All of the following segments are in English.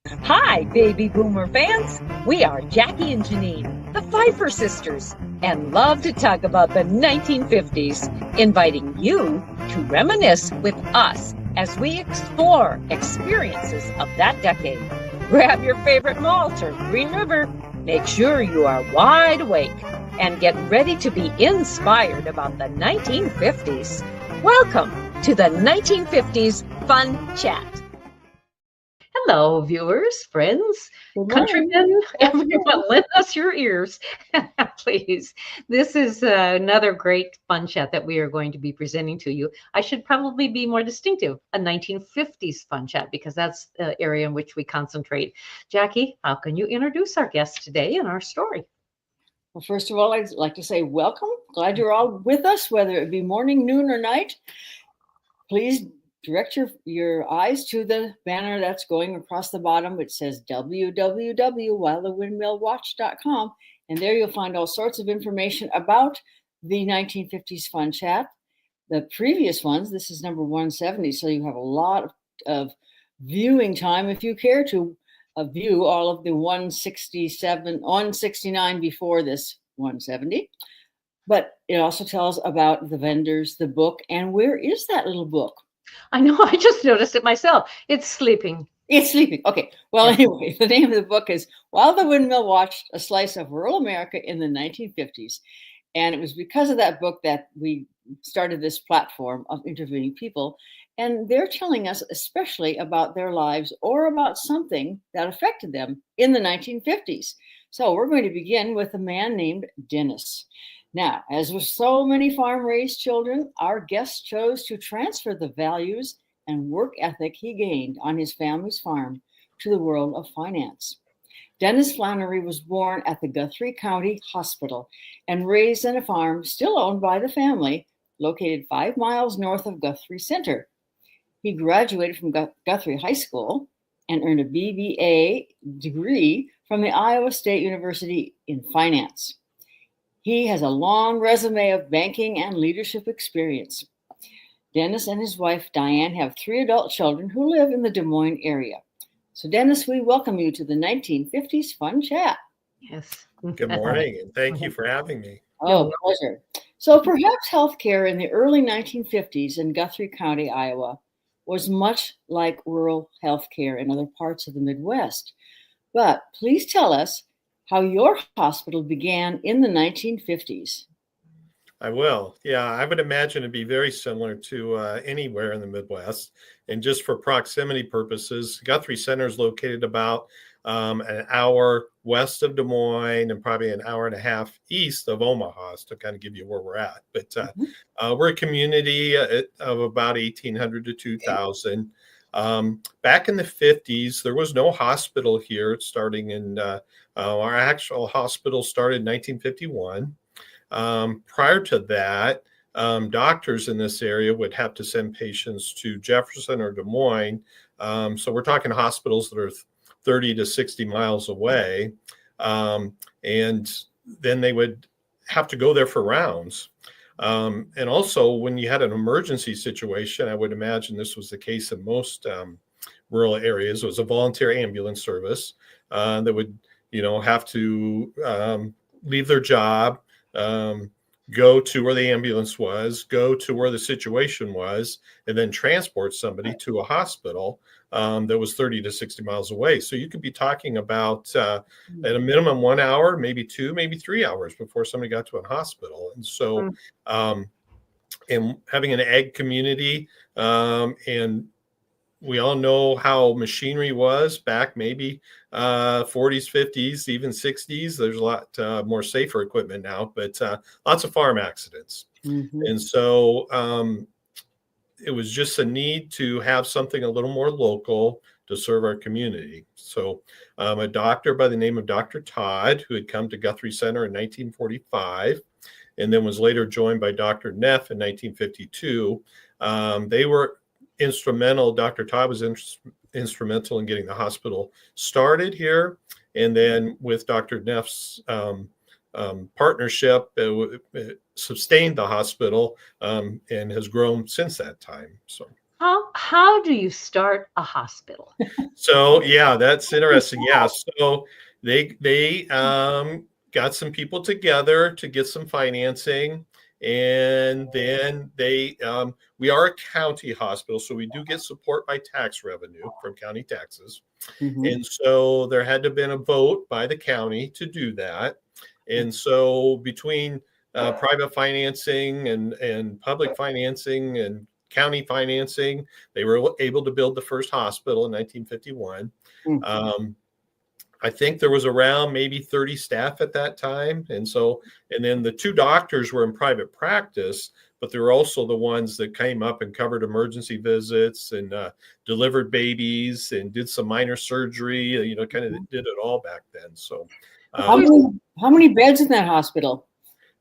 Hi, baby boomer fans. We are Jackie and Janine, the Pfeiffer sisters, and love to talk about the 1950s, inviting you to reminisce with us as we explore experiences of that decade. Grab your favorite malt or Green River. Make sure you are wide awake and get ready to be inspired about the 1950s. Welcome to the 1950s Fun Chat. Hello, viewers, friends, countrymen, everyone, lend us your ears, please. This is another great fun chat that we are going to be presenting to you. I should probably be more distinctive, a 1950s fun chat, because that's the area in which we concentrate. Jackie, how can you introduce our guest today and our story? Well, first of all, I'd like to say welcome. Glad you're all with us, whether it be morning, noon, or night. Please direct your eyes to the banner that's going across the bottom, which says www.whilethewindmillwatch.com. And there you'll find all sorts of information about the 1950s Fun Chat. The previous ones, this is number 170, so you have a lot of viewing time if you care to view all of the 169 before this 170. But it also tells about the vendors, the book, and where is that little book? I know, I just noticed it myself. It's sleeping. It's sleeping. Okay. Well, anyway, the name of the book is While the Windmill Watched, A Slice of Rural America in the 1950s. And it was because of that book that we started this platform of interviewing people. And they're telling us especially about their lives or about something that affected them in the 1950s. So we're going to begin with a man named Dennis. Now, as with so many farm-raised children, our guest chose to transfer the values and work ethic he gained on his family's farm to the world of finance. Dennis Flanery was born at the Guthrie County Hospital and raised on a farm still owned by the family, located 5 miles north of Guthrie Center. He graduated from Guthrie High School and earned a BBA degree from the Iowa State University in finance. He has a long resume of banking and leadership experience. Dennis and his wife, Diane, have 3 adult children who live in the Des Moines area. So, Dennis, we welcome you to the 1950s Fun Chat. Yes. Good morning, and thank you for having me. Oh, pleasure. So perhaps healthcare in the early 1950s in Guthrie County, Iowa, was much like rural healthcare in other parts of the Midwest. But please tell us how your hospital began in the 1950s. I will. Yeah, I would imagine it'd be very similar to anywhere in the Midwest. And just for proximity purposes, Guthrie Center is located about an hour west of Des Moines and probably an hour and a half east of Omaha, to kind of give you where we're at. But we're a community of about 1,800 to 2,000. Back in the 50s, there was no hospital here starting in our actual hospital started in 1951. Prior to that, doctors in this area would have to send patients to Jefferson or Des Moines. So we're talking hospitals that are 30 to 60 miles away. And then they would have to go there for rounds. And also when you had an emergency situation, I would imagine this was the case in most rural areas, it was a voluntary ambulance service that would, have to leave their job, go to where the ambulance was, go to where the situation was, and then transport somebody to a hospital that was 30 to 60 miles away. So you could be talking about at a minimum 1 hour, maybe 2, maybe 3 hours before somebody got to a hospital. And so and having an ag community, and we all know how machinery was back maybe 40s, 50s, even 60s. There's a lot more safer equipment now, but lots of farm accidents. And so it was just a need to have something a little more local to serve our community. So a doctor by the name of Dr. Todd, who had come to Guthrie Center in 1945, and then was later joined by Dr. Neff in 1952. They were instrumental. Dr. Todd was instrumental in getting the hospital started here. And then with Dr. Neff's partnership, it sustained the hospital and has grown since that time. So How do you start a hospital? So yeah, that's interesting. Yeah, so they got some people together to get some financing, and then we are a county hospital, so we do get support by tax revenue from county taxes. And so there had to have been a vote by the county to do that. And so between private financing and public financing and county financing, they were able to build the first hospital in 1951. I think there was around maybe 30 staff at that time. And then the two doctors were in private practice, but they were also the ones that came up and covered emergency visits and delivered babies and did some minor surgery, kind of did it all back then. So how many beds in that hospital?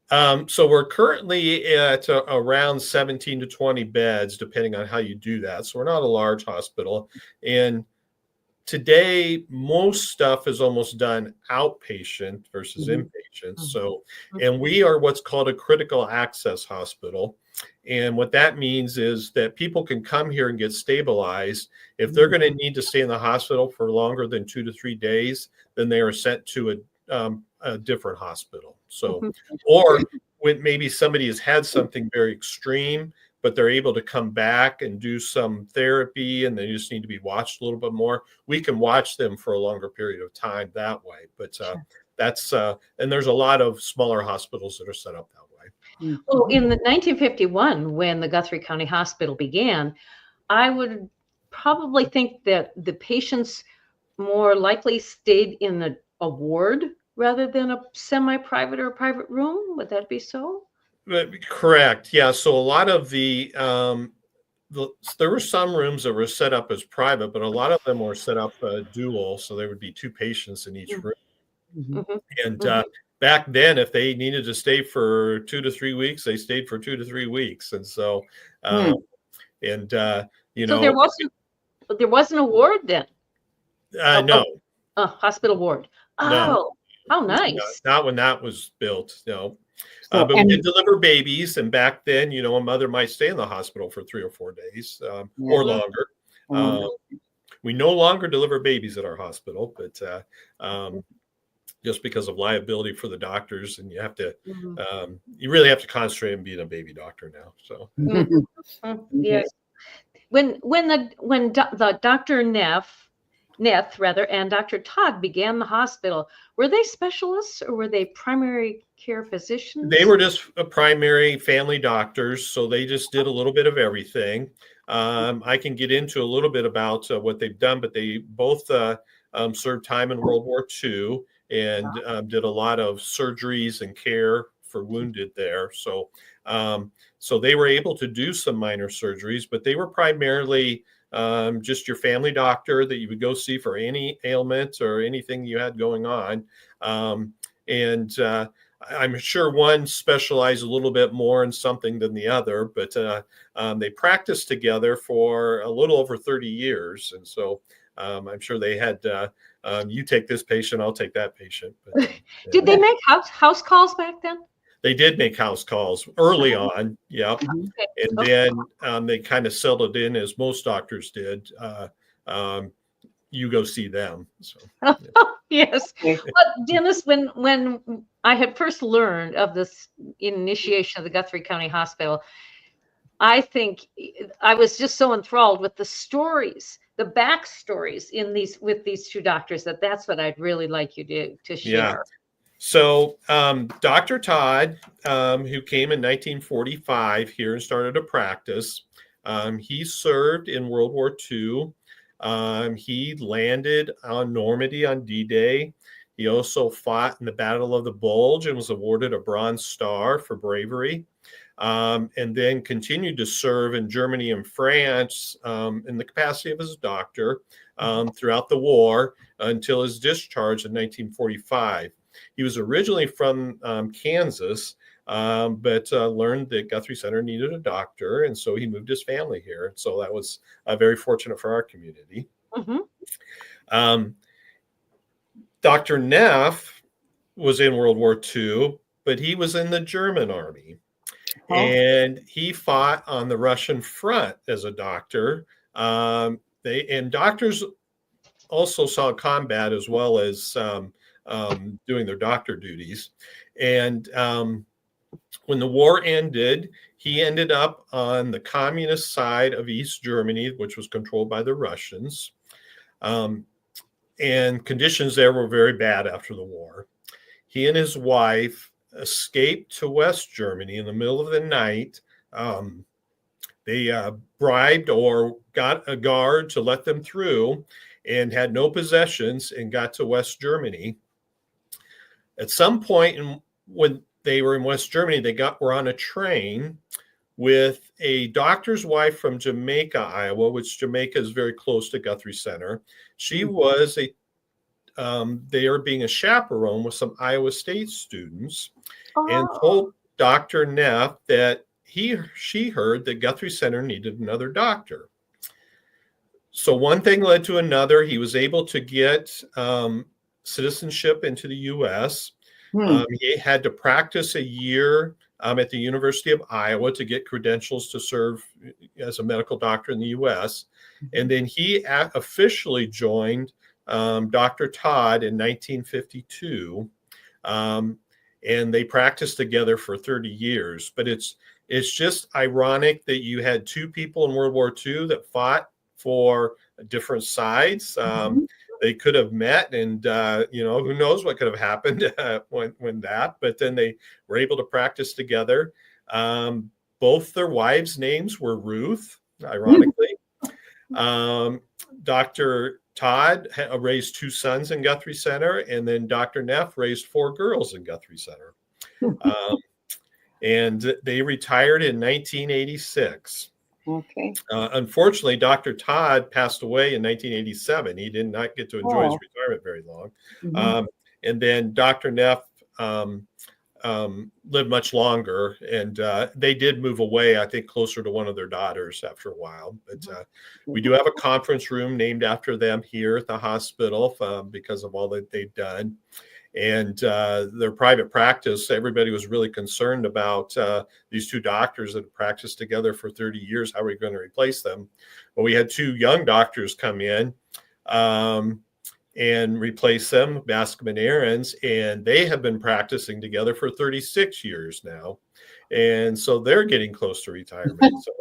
So we're currently at around 17 to 20 beds, depending on how you do that. So we're not a large hospital. And today, most stuff is almost done outpatient versus inpatient. So, and we are what's called a critical access hospital. And what that means is that people can come here and get stabilized. If they're going to need to stay in the hospital for longer than 2 to 3 days, then they are sent to a different hospital. So, or when maybe somebody has had something very extreme, but they're able to come back and do some therapy and they just need to be watched a little bit more, we can watch them for a longer period of time that way. But that's, and there's a lot of smaller hospitals that are set up that way. Well, in the 1951, when the Guthrie County Hospital began, I would probably think that the patients more likely stayed in a ward rather than a semi-private or a private room. Would that be so? Correct. Yeah. So a lot of there were some rooms that were set up as private, but a lot of them were set up dual. So there would be 2 patients in each room. And back then, if they needed to stay for 2 to 3 weeks, they stayed for 2 to 3 weeks. And so, So there wasn't a ward then? No. A hospital ward. Oh, no. How nice. Not when that was built, no. But we did deliver babies, and back then, a mother might stay in the hospital for 3 or 4 days or longer. We no longer deliver babies at our hospital, but just because of liability for the doctors, and you have to, you really have to concentrate on being a baby doctor now. So yes, when the Dr. Neth and Dr. Todd began the hospital, were they specialists or were they primary care physicians? They were just primary family doctors, so they just did a little bit of everything. I can get into a little bit about what they've done, but they both served time in World War II and did a lot of surgeries and care for wounded there. So they were able to do some minor surgeries, but they were primarily just your family doctor that you would go see for any ailment or anything you had going on. I'm sure one specialized a little bit more in something than the other, but they practiced together for a little over 30 years. And so I'm sure they had, you take this patient, I'll take that patient. But, did they make house calls back then? They did make house calls early on. Yep. And then they kind of settled in, as most doctors did. You go see them. So, yes. But Dennis, when I had first learned of this initiation of the Guthrie County Hospital, I think I was just so enthralled with the stories, the backstories with these 2 doctors, that's what I'd really like you to share. Yeah. So Dr. Todd, who came in 1945 here and started a practice, he served in World War II. He landed on Normandy on D-Day. He also fought in the Battle of the Bulge and was awarded a Bronze Star for bravery, and then continued to serve in Germany and France in the capacity of his doctor throughout the war until his discharge in 1945. He was originally from Kansas, but learned that Guthrie Center needed a doctor, and so he moved his family here. So that was very fortunate for our community. Dr. Neff was in World War II, but he was in the German army. And he fought on the Russian front as a doctor. Doctors also saw combat as well as doing their doctor duties. And when the war ended, he ended up on the communist side of East Germany, which was controlled by the Russians. And conditions there were very bad after the war. He and his wife escaped to West Germany in the middle of the night. They bribed or got a guard to let them through and had no possessions and got to West Germany. At some point when they were in West Germany, were on a train with a doctor's wife from Jamaica, Iowa, which Jamaica is very close to Guthrie Center. She was they were being a chaperone with some Iowa State students, and told Dr. Neff that she heard that Guthrie Center needed another doctor. So one thing led to another. He was able to get citizenship into the U.S. He had to practice a year at the University of Iowa to get credentials to serve as a medical doctor in the U.S. And then he officially joined Dr. Todd in 1952. And they practiced together for 30 years. But it's just ironic that you had two people in World War II that fought for different sides. They could have met, and who knows what could have happened when that. But then they were able to practice together. Both their wives' names were Ruth, ironically. Dr. Todd raised two sons in Guthrie Center, and then Dr. Neff raised four girls in Guthrie Center. And they retired in 1986. Okay. Unfortunately, Dr. Todd passed away in 1987. He did not get to enjoy his retirement very long. And then Dr. Neff lived much longer, and they did move away, I think, closer to one of their daughters after a while. But we do have a conference room named after them here at the hospital because of all that they've done. And their private practice, everybody was really concerned about these two doctors that had practiced together for 30 years. How are we going to replace them? Well, we had two young doctors come in and replace them, Bascom and Aarons, and they have been practicing together for 36 years now. And so they're getting close to retirement. So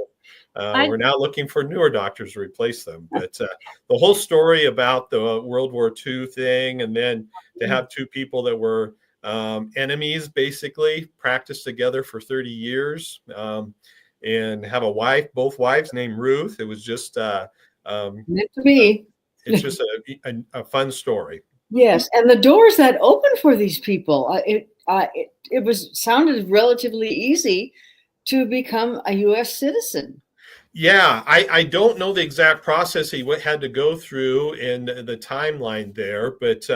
we're now looking for newer doctors to replace them. But the whole story about the World War II thing, and then to have two people that were enemies, basically, practice together for 30 years and have a wife, both wives named Ruth. It was just meant to be. It's just a fun story. Yes, and the doors that open for these people, it sounded relatively easy to become a U.S. citizen. Yeah, I don't know the exact process he had to go through and the timeline there, but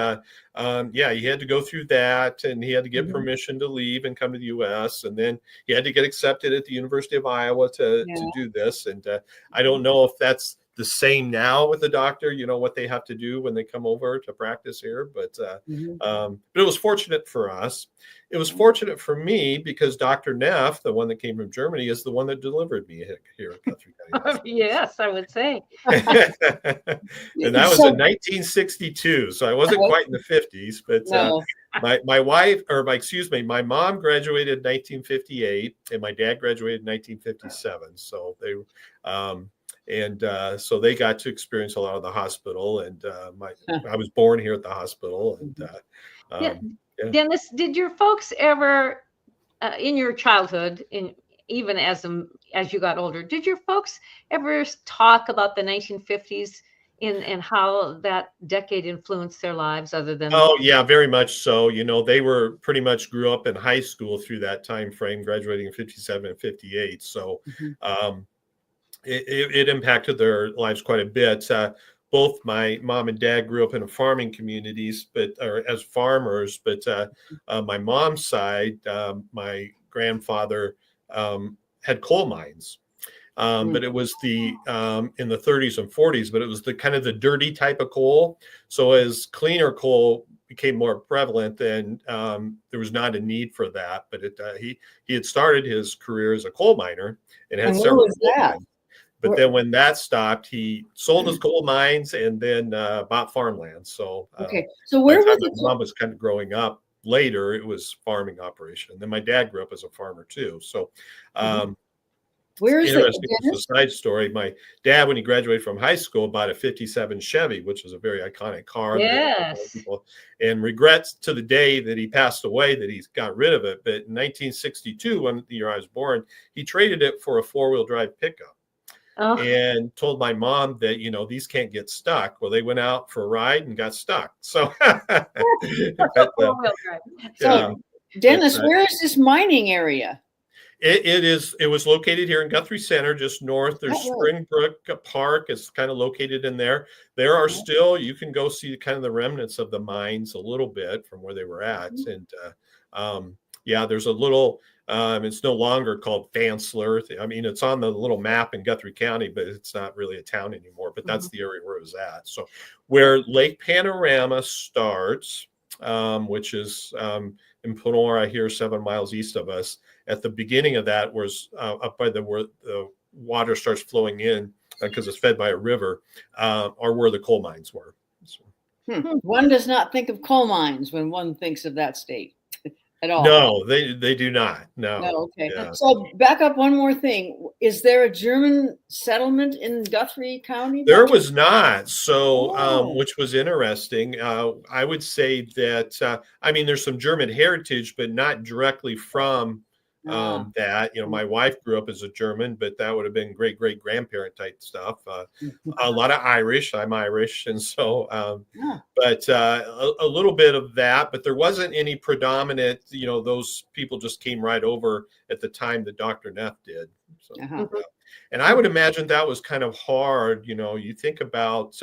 yeah, he had to go through that, and he had to get permission to leave and come to the U.S., and then he had to get accepted at the University of Iowa to do this. And I don't know if that's the same now with the doctor, what they have to do when they come over to practice here. But it was fortunate for us. It was fortunate for me because Dr. Neff, the one that came from Germany, is the one that delivered me here at Guthrie County Hospital. Yes, I would say. And that was in 1962. So I wasn't quite in the 50s, but my mom graduated in 1958 and my dad graduated in 1957. So so they got to experience a lot of the hospital, and I was born here at the hospital. And Dennis, did your folks ever, in your childhood, even as you got older, did your folks ever talk about the 1950s and how that decade influenced their lives, other than? Oh yeah, very much so. They were pretty much grew up in high school through that time frame, graduating in 57 and 58. So. It impacted their lives quite a bit. Both my mom and dad grew up in farming communities, or as farmers. But my mom's side, my grandfather had coal mines, but it was in the 30s and 40s. But it was the kind of the dirty type of coal. So as cleaner coal became more prevalent, then there was not a need for that. But he had started his career as a coal miner and had And where several was coal that? mines. But then when that stopped, he sold his coal mines and then bought farmland. So Okay. So by where the time was my mom was kind of growing up later, it was farming operation. Then my dad grew up as a farmer too. So where is interesting. it? It's a side story. My dad, when he graduated from high school, bought a '57 Chevy, which was a very iconic car. Yes. And regrets to the day that he passed away that he's got rid of it. But in 1962, when the year I was born, he traded it for a 4-wheel drive pickup. Oh. And told my mom that, these can't get stuck. Well, they went out for a ride and got stuck. So, but, So, Dennis, where is this mining area? It was located here in Guthrie Center, just north. There's Springbrook Park. It's kind of located in there. There are still, you can go see kind of the remnants of the mines a little bit from where they were at. And there's a little, it's no longer called Fansler. I mean, it's on the little map in Guthrie County, but it's not really a town anymore. But that's the area where it was at. So where Lake Panorama starts, which is in Panora here, 7 miles east of us. At the beginning of that was up by where the water starts flowing in because it's fed by a river, are where the coal mines were. So. One does not think of coal mines when one thinks of that state at all. No, they do not. No. Okay. Yeah. So back up one more thing. Is there a German settlement in Guthrie County? There was not. So, which was interesting. I would say that, there's some German heritage, but not directly from that. My wife grew up as a German, but that would have been great-great-grandparent type stuff. A lot of Irish. I'm Irish. And so, but a little bit of that, but there wasn't any predominant, those people just came right over at the time that Dr. Neff did. So, and I would imagine that was kind of hard. You think about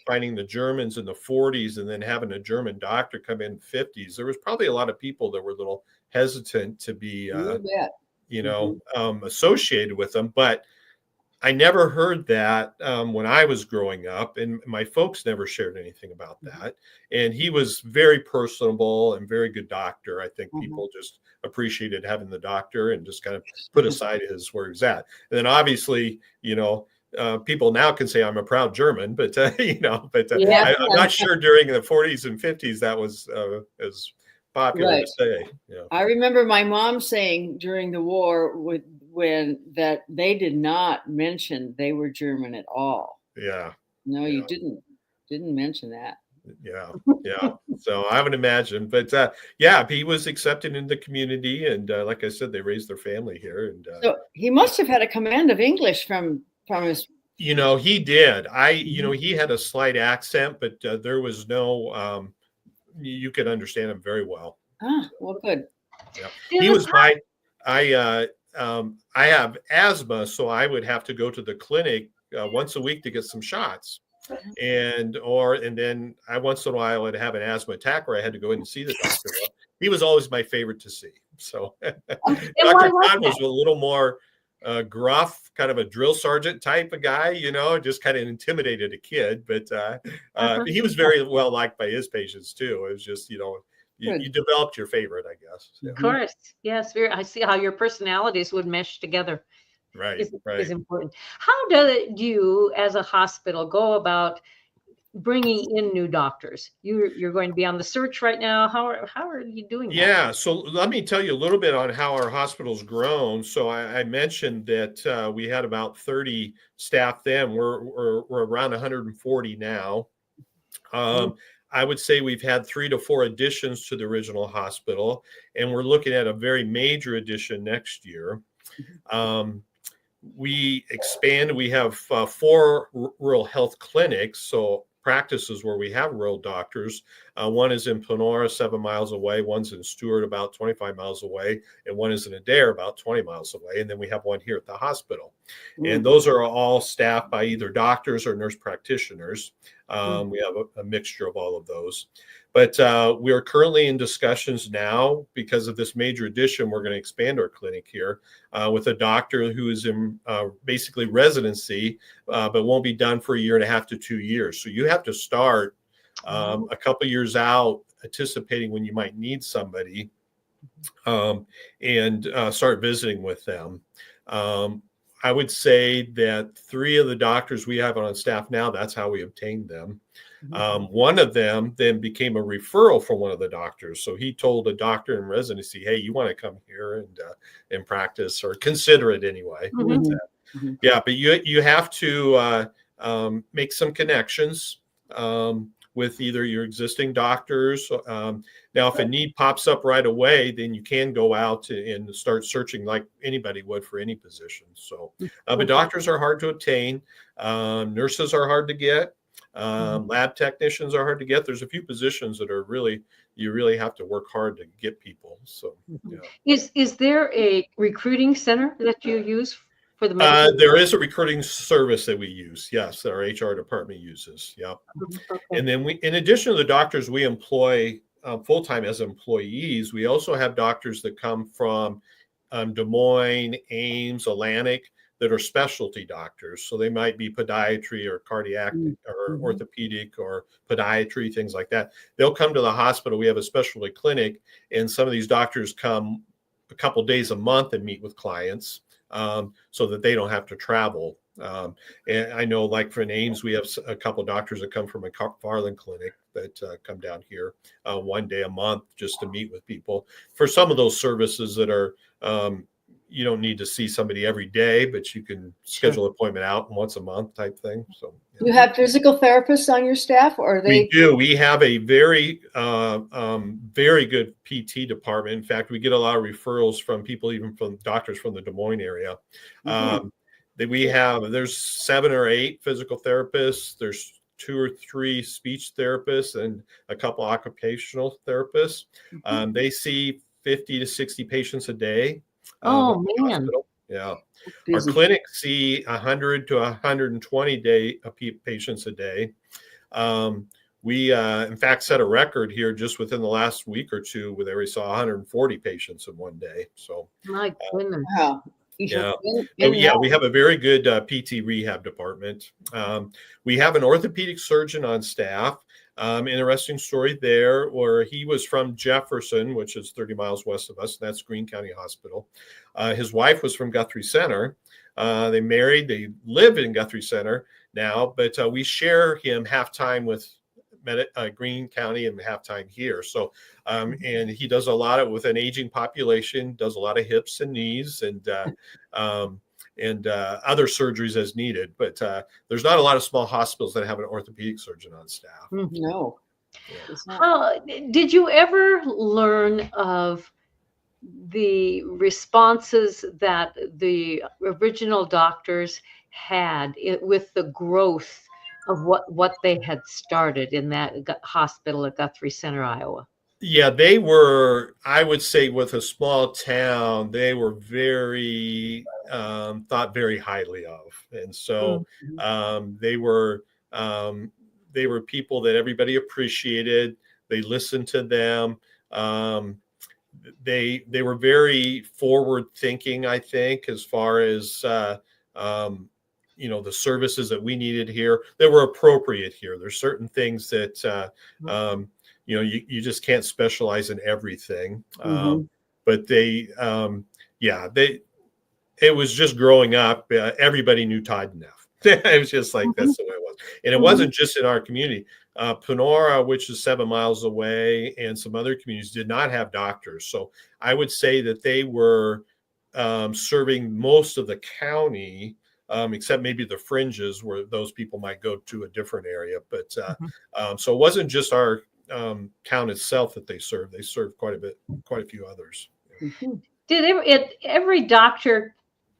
finding the Germans in the 40s and then having a German doctor come in 50s. There was probably a lot of people that were a little hesitant to be, associated with them. But I never heard that when I was growing up, and my folks never shared anything about that. And he was very personable and very good doctor. I think people just appreciated having the doctor and just kind of put aside where he was at. And then obviously, people now can say I'm a proud German, but I'm not sure during the 40s and 50s that was as popular to say. I remember my mom saying during the war when that they did not mention they were German at all. Yeah. No, you didn't mention that. Yeah. So I would imagine, but he was accepted in the community, and like I said, they raised their family here. And so he must have had a command of English from his. He did. He had a slight accent, but there was no. You could understand him very well. Well, good. Yeah. He was I have asthma, so I would have to go to the clinic once a week to get some shots. And then once in a while I'd have an asthma attack where I had to go in and see the doctor. He was always my favorite to see. So Dr. Todd was a little more gruff, kind of a drill sergeant type of guy, just kind of intimidated a kid. But he was very well liked by his patients too. It was just, you developed your favorite, I guess. Of course. Yes. I see how your personalities would mesh together. Right. Is important. How do you, as a hospital, go about bringing in new doctors? You're going to be on the search right now. How are you doing that? Yeah. So let me tell you a little bit on how our hospital's grown. So I mentioned that we had about 30 staff then. We're around 140 now. I would say we've had 3 to 4 additions to the original hospital, and we're looking at a very major addition next year. We expand. We have 4 rural health clinics, so practices where we have rural doctors. One is in Panora, 7 miles away. One's in Stewart, about 25 miles away, and one is in Adair, about 20 miles away. And then we have one here at the hospital. And those are all staffed by either doctors or nurse practitioners. We have a mixture of all of those. But we are currently in discussions now because of this major addition. We're going to expand our clinic here with a doctor who is in basically residency, but won't be done for 1.5 to 2 years. So you have to start a couple years out, anticipating when you might need somebody, and start visiting with them. I would say that 3 of the doctors we have on staff now, that's how we obtained them. One of them then became a referral from one of the doctors. So he told a doctor in residency, hey, you want to come here and practice, or consider it anyway. Yeah, but you have to make some connections with either your existing doctors. Now, if a need pops up right away, then you can go out and start searching like anybody would for any position. So, but doctors are hard to obtain. Nurses are hard to get. Lab technicians are hard to get. There's a few positions that are you really have to work hard to get people. So, yeah. Is there a recruiting center that you use for the medical? There is a recruiting service that we use. Yes, that our HR department uses. Yep. Okay. And then in addition to the doctors we employ full-time as employees, we also have doctors that come from Des Moines, Ames, Atlantic, that are specialty doctors. So they might be podiatry or cardiac or orthopedic or podiatry, things like that. They'll come to the hospital. We have a specialty clinic, and some of these doctors come a couple days a month and meet with clients, so that they don't have to travel. And I know, like for Ames, we have a couple of doctors that come from a Farland clinic that come down here one day a month just to meet with people for some of those services that are, you don't need to see somebody every day, but you can schedule an appointment out once a month type thing. So you have physical therapists on your staff, or are they? We do. We have a very, very good PT department. In fact, we get a lot of referrals from people, even from doctors from the Des Moines area. There's 7 or 8 physical therapists. There's 2 or 3 speech therapists and a couple occupational therapists. They see 50 to 60 patients a day. Oh, man. Hospital. Yeah. Our clinics see 100 to 120 patients a day. We, in fact, set a record here just within the last week or two where we saw 140 patients in one day. So, my goodness. Wow. Yeah. We have a very good PT rehab department. We have an orthopedic surgeon on staff. Interesting story there, where he was from Jefferson, which is 30 miles west of us, and that's Greene County Hospital. His wife was from Guthrie Center. They married, they live in Guthrie Center now, but we share him half-time with Greene County and half-time here. So, and he does a lot with an aging population, does a lot of hips and knees and other surgeries as needed. But there's not a lot of small hospitals that have an orthopedic surgeon on staff. No. Did you ever learn of the responses that the original doctors had with the growth of what they had started in that hospital at Guthrie Center, Iowa? Yeah, they were, I would say, with a small town, they were very, thought very highly of. And so they were people that everybody appreciated. They listened to them. They were very forward thinking, I think, as far as, the services that we needed here that were appropriate here. There's certain things that, you just can't specialize in everything. But it was just growing up. Everybody knew Todd Neff. It was just like, that's the way it was. And it wasn't just in our community. Panora, which is 7 miles away, and some other communities did not have doctors. So I would say that they were serving most of the county, except maybe the fringes where those people might go to a different area. But so it wasn't just our town itself that they served. They served quite a few others. Did every doctor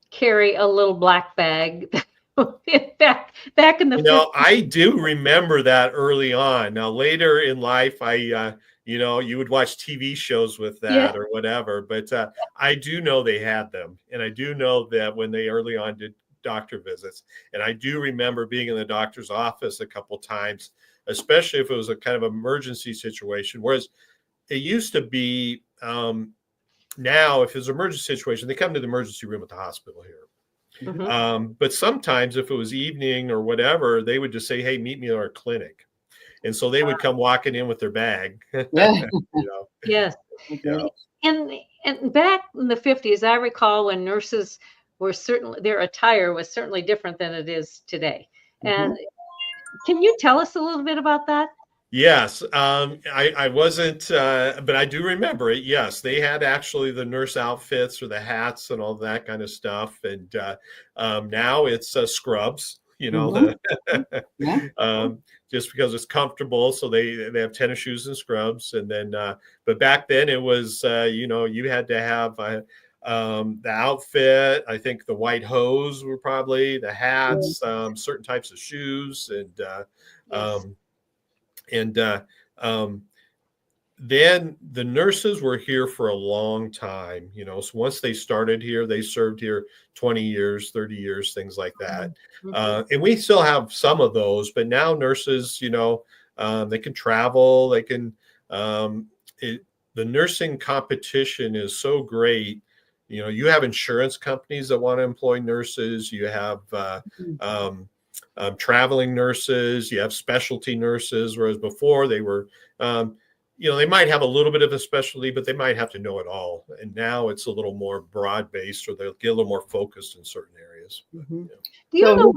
carry a little black bag back in the 50s? I do remember that early on. Now later in life, you would watch TV shows with that or whatever, but I do know they had them. And I do know that when they early on did doctor visits, and I do remember being in the doctor's office a couple times, especially if it was a kind of emergency situation. Whereas it used to be, now if it's an emergency situation, they come to the emergency room at the hospital here. But sometimes if it was evening or whatever, they would just say, hey, meet me at our clinic. And so they would come walking in with their bag. Yeah. Yes. Yeah. And back in the 50s, I recall when nurses were certainly, their attire was certainly different than it is today. And can you tell us a little bit about that? Yes, I wasn't, but I do remember it. Yes, they had actually the nurse outfits or the hats and all that kind of stuff. And now it's scrubs, just because it's comfortable. So they have tennis shoes and scrubs. And then, but back then it was, you had to have the outfit. I think the white hose were probably the hats, certain types of shoes, and then the nurses were here for a long time, so once they started here, they served here 20 years, 30 years, things like that. And we still have some of those, but now nurses, they can travel, they can, the nursing competition is so great. You have insurance companies that want to employ nurses. You have traveling nurses, you have specialty nurses, whereas before they were, they might have a little bit of a specialty, but they might have to know it all. And now it's a little more broad-based, or they'll get a little more focused in certain areas. Do you know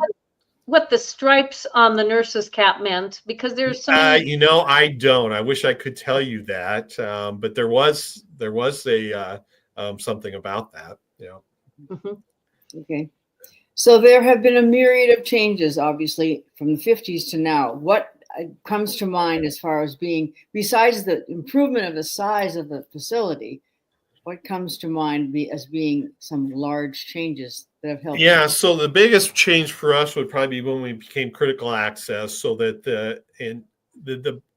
what the stripes on the nurse's cap meant? Because there's some. I don't. I wish I could tell you that, but there was a something about that. Okay. So there have been a myriad of changes, obviously, from the 50s to now. What comes to mind as far as being, besides the improvement of the size of the facility, what comes to mind as being some large changes that have helped? Yeah, so the biggest change for us would probably be when we became critical access, so that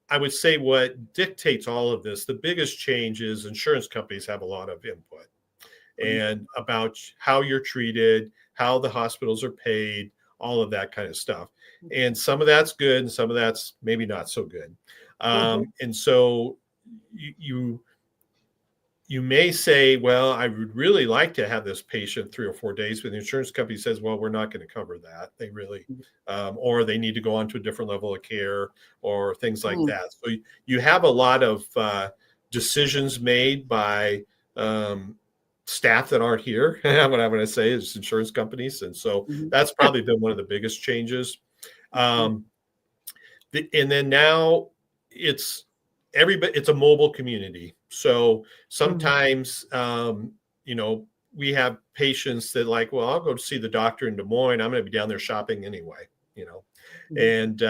I would say what dictates all of this, the biggest change is insurance companies have a lot of input and about how you're treated, how the hospitals are paid, all of that kind of stuff. And some of that's good and some of that's maybe not so good. And so you may say, well, I would really like to have this patient 3 or 4 days, but the insurance company says, well, we're not going to cover that. They really, or they need to go on to a different level of care or things like that. So you have a lot of decisions made by staff that aren't here. What I'm going to say is insurance companies. And so that's probably been one of the biggest changes. And then now it's a mobile community. So sometimes, we have patients that well, I'll go see the doctor in Des Moines. I'm going to be down there shopping anyway, and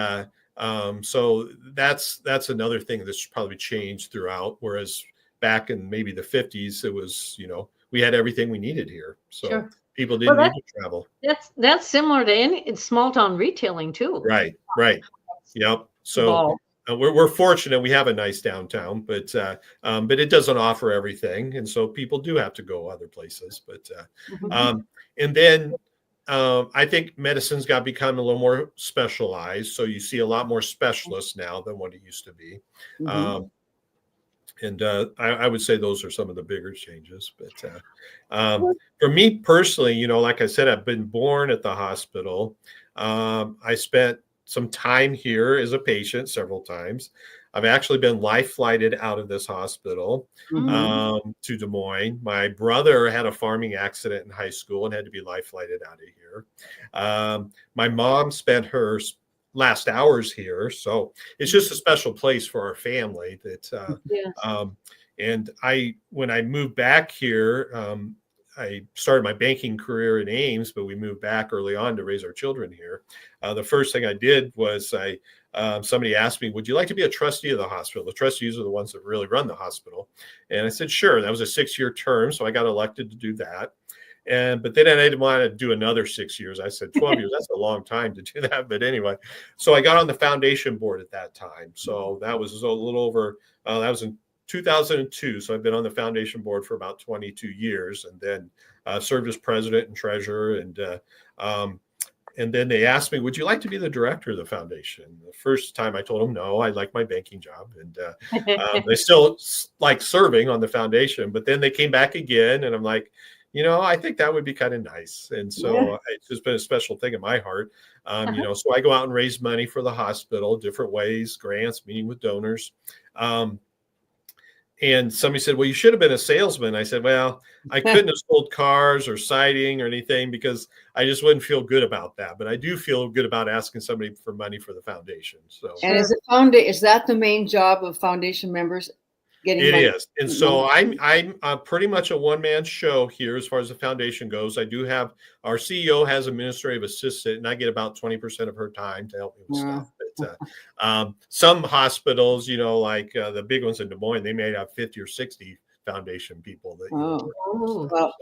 so that's another thing that's probably changed throughout. Whereas back in maybe the 50s, it was, we had everything we needed here. So people didn't need to travel. That's similar to any small town retailing too. Right. Yep. So we're fortunate we have a nice downtown, but it doesn't offer everything, and so people do have to go other places. But and then I think medicine's got to become a little more specialized. So you see a lot more specialists now than what it used to be. And I would say those are some of the bigger changes. But for me personally, like I said, I've been born at the hospital. I spent some time here as a patient several times. I've actually been life flighted out of this hospital to Des Moines. My brother had a farming accident in high school and had to be life flighted out of here. My mom spent her last hours here, so it's just a special place for our family. And when I moved back here, I started my banking career in Ames, but we moved back early on to raise our children here. The first thing I did was somebody asked me, would you like to be a trustee of the hospital? The trustees are the ones that really run the hospital. And I said, sure. That was a 6-year term, so I got elected to do that. But then I didn't want to do another 6 years. I said 12 years. That's a long time to do that. But anyway, so I got on the foundation board at that time. So that was a little over, that was in 2002. So I've been on the foundation board for about 22 years, and then served as president and treasurer. And then they asked me, would you like to be the director of the foundation? The first time I told them, no, I like my banking job. And they still like serving on the foundation. But then they came back again, and I'm like, I think that would be kind of nice. And so it's just been a special thing in my heart. So I go out and raise money for the hospital, different ways, grants, meeting with donors. And somebody said, well, you should have been a salesman. I said, well, I couldn't have sold cars or siding or anything because I just wouldn't feel good about that. But I do feel good about asking somebody for money for the foundation. So, and is that the main job of foundation members? It is. And so I'm pretty much a one-man show here as far as the foundation goes. I do have our CEO has administrative assistant, and I get about 20% of her time to help me with stuff. But some hospitals, like the big ones in Des Moines, they may have 50 or 60 foundation people. Well,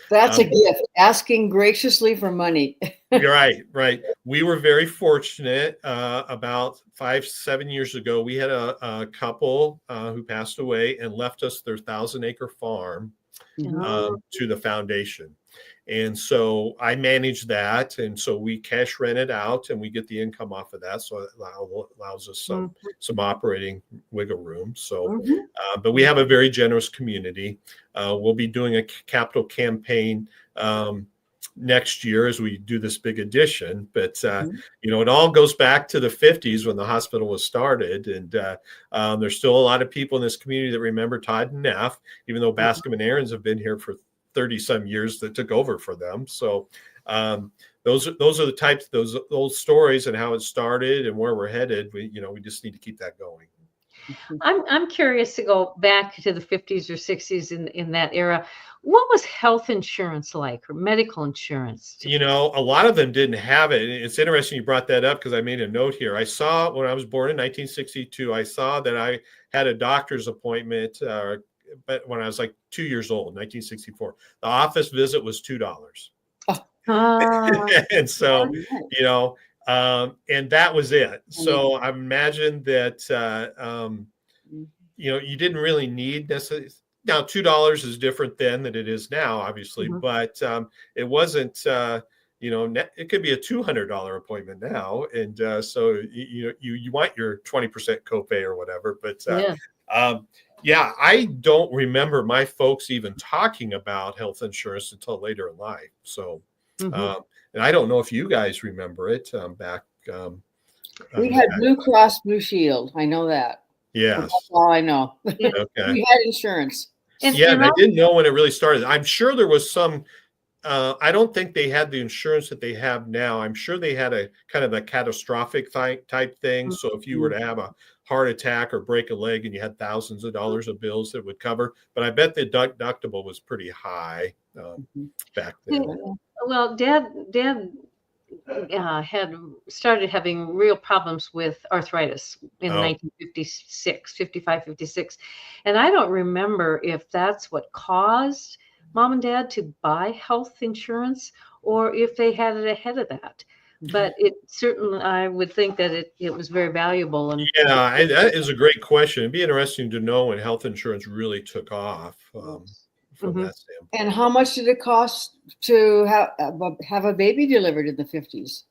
that's a gift. Asking graciously for money. You're right. We were very fortunate. About 5-7 years ago, we had a couple who passed away and left us their 1,000-acre farm to the foundation. And so I manage that. And so we cash rent it out and we get the income off of that. So it allows us some operating wiggle room. So, but we have a very generous community. We'll be doing a capital campaign next year as we do this big addition. But, it all goes back to the 50s when the hospital was started. And there's still a lot of people in this community that remember Todd and Neff, even though Bascom and Aaron's have been here for 30 some years that took over for them. So those are the types, those old stories and how it started and where we're headed. We just need to keep that going. I'm curious to go back to the 50s or 60s in that era. What was health insurance like, or medical insurance? A lot of them didn't have it. It's interesting you brought that up because I made a note here. I saw when I was born in 1962, I saw that I had a doctor's appointment but when I was like 2 years old, 1964, the office visit was $2. And so, and that was it. So I imagine that, you didn't really need necessarily. Now, $2 is different then than it is now, obviously, but it wasn't, it could be a $200 appointment now. And so, you want your 20% copay or whatever, but I don't remember my folks even talking about health insurance until later in life. So, and I don't know if you guys remember it back. We had Blue Cross Blue Shield. I know that. Yes. That's all I know. Okay. We had insurance. And I didn't know when it really started. I'm sure there was some. I don't think they had the insurance that they have now. I'm sure they had a kind of a catastrophic type thing. So if you were to have a heart attack or break a leg and you had thousands of dollars of bills that would cover, but I bet the deductible was pretty high back then. Well, Dad had started having real problems with arthritis in 1956, 55, 56. And I don't remember if that's what caused Mom and Dad to buy health insurance or if they had it ahead of that. But it certainly, I would think that it was very valuable. And that is a great question. It'd be interesting to know when health insurance really took off from that standpoint. And how much did it cost to have a baby delivered in the 50s?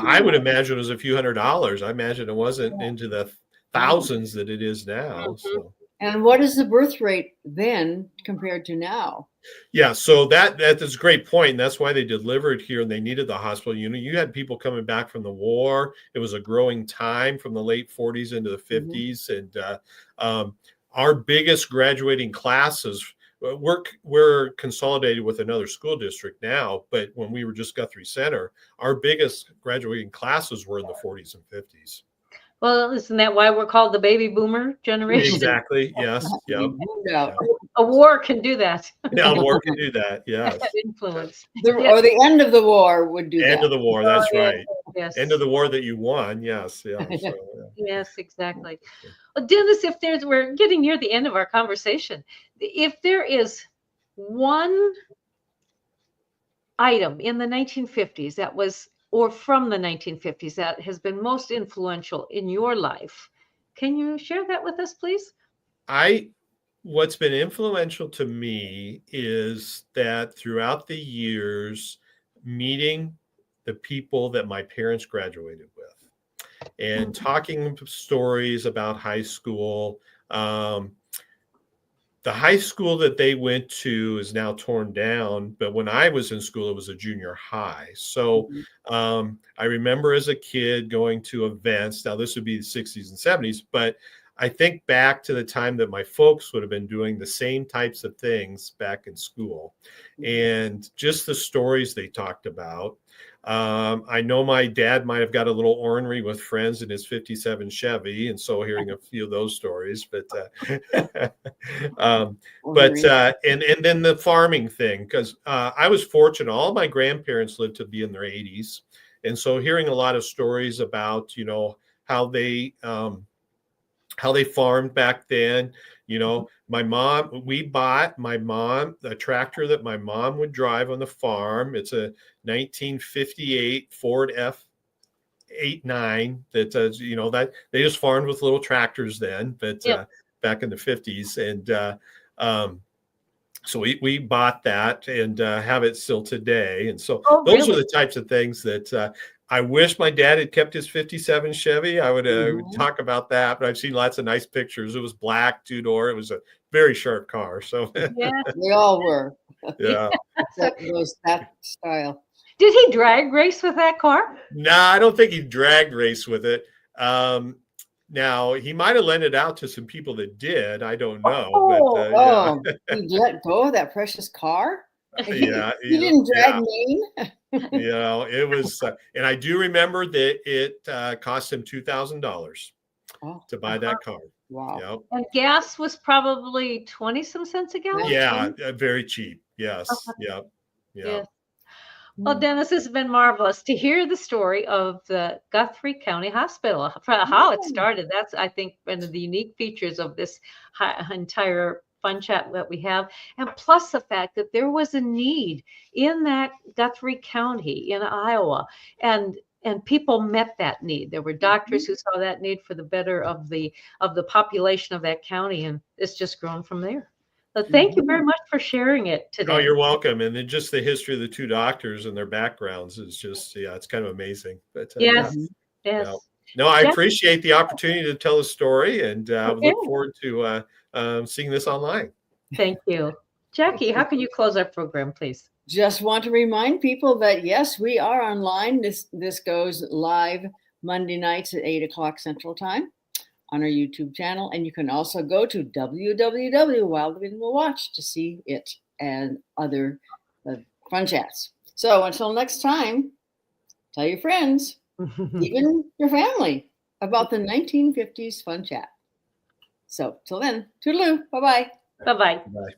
I would imagine it was a few $100s. I imagine it wasn't into the thousands that it is now. So. And what is the birth rate then compared to now? Yeah, so that is a great point, and that's why they delivered here and they needed the hospital. You had people coming back from the war. It was a growing time from the late 40s into the 50s, and our biggest graduating classes, we're consolidated with another school district now, but when we were just Guthrie Center, our biggest graduating classes were in the 40s and 50s. Well, isn't that why we're called the baby boomer generation? Exactly. Yes. Yep. A war can do that. Yeah, a war can do that. Yes. Influence. Or the end of the war would do that. End of the war. That's right. Yes. End of the war that you won. Yes. Yeah. So, Yes, exactly. Well, Dennis, we're getting near the end of our conversation. If there is one item in the 1950s that was, or from the 1950s, that has been most influential in your life, can you share that with us, please? What's been influential to me is that throughout the years, meeting the people that my parents graduated with and talking stories about high school, the high school that they went to is now torn down, but when I was in school, it was a junior high. So I remember as a kid going to events. Now, this would be the 60s and 70s, but I think back to the time that my folks would have been doing the same types of things back in school, and just the stories they talked about. I know my dad might have got a little ornery with friends in his 57 Chevy, and so hearing a few of those stories, but and then the farming thing, because I was fortunate. All my grandparents lived to be in their 80s, and so hearing a lot of stories about, you know, how they farmed back then. You know, we bought my mom a tractor that my mom would drive on the farm. It's a 1958 Ford F89 that, you know, that they just farmed with little tractors then, but back in the 50s. And so we bought that and have it still today. And so those are the types of things that I wish my dad had kept his 57 Chevy. I would talk about that, but I've seen lots of nice pictures. It was black, two-door. It was a very sharp car. So Yeah, they all were. Yeah. that style. Did he drag race with that car? No, I don't think he drag race with it. Now, he might have lent it out to some people that did. I don't know. He let go of that precious car? Yeah. He didn't drag Maine? You know, it was, and I do remember that it cost him $2,000 to buy that car. Wow. Yep. And gas was probably 20 some cents a gallon? Yeah, very cheap. Yes. Yep. Yes. Well, Dennis, this has been marvelous to hear the story of the Guthrie County Hospital, how it started. That's, I think, one of the unique features of this entire fun chat that we have, and plus the fact that there was a need in that Guthrie County in Iowa, and people met that need. There were doctors who saw that need for the better of the population of that county, and it's just grown from there. So thank you very much for sharing it today. Oh, you're welcome. And then just the history of the two doctors and their backgrounds is just, it's kind of amazing. But yes. No, I appreciate the opportunity to tell a story, and I look forward to seeing this online. Thank you. Jackie, how can you close our program, please? Just want to remind people that, yes, we are online. This goes live Monday nights at 8 o'clock Central Time on our YouTube channel. And you can also go to WWII While the Wind Will Watch to see it and other fun chats. So until next time, tell your friends, even your family, about the 1950s fun chat. So till then, toodaloo. Bye-bye. Bye-bye. Bye.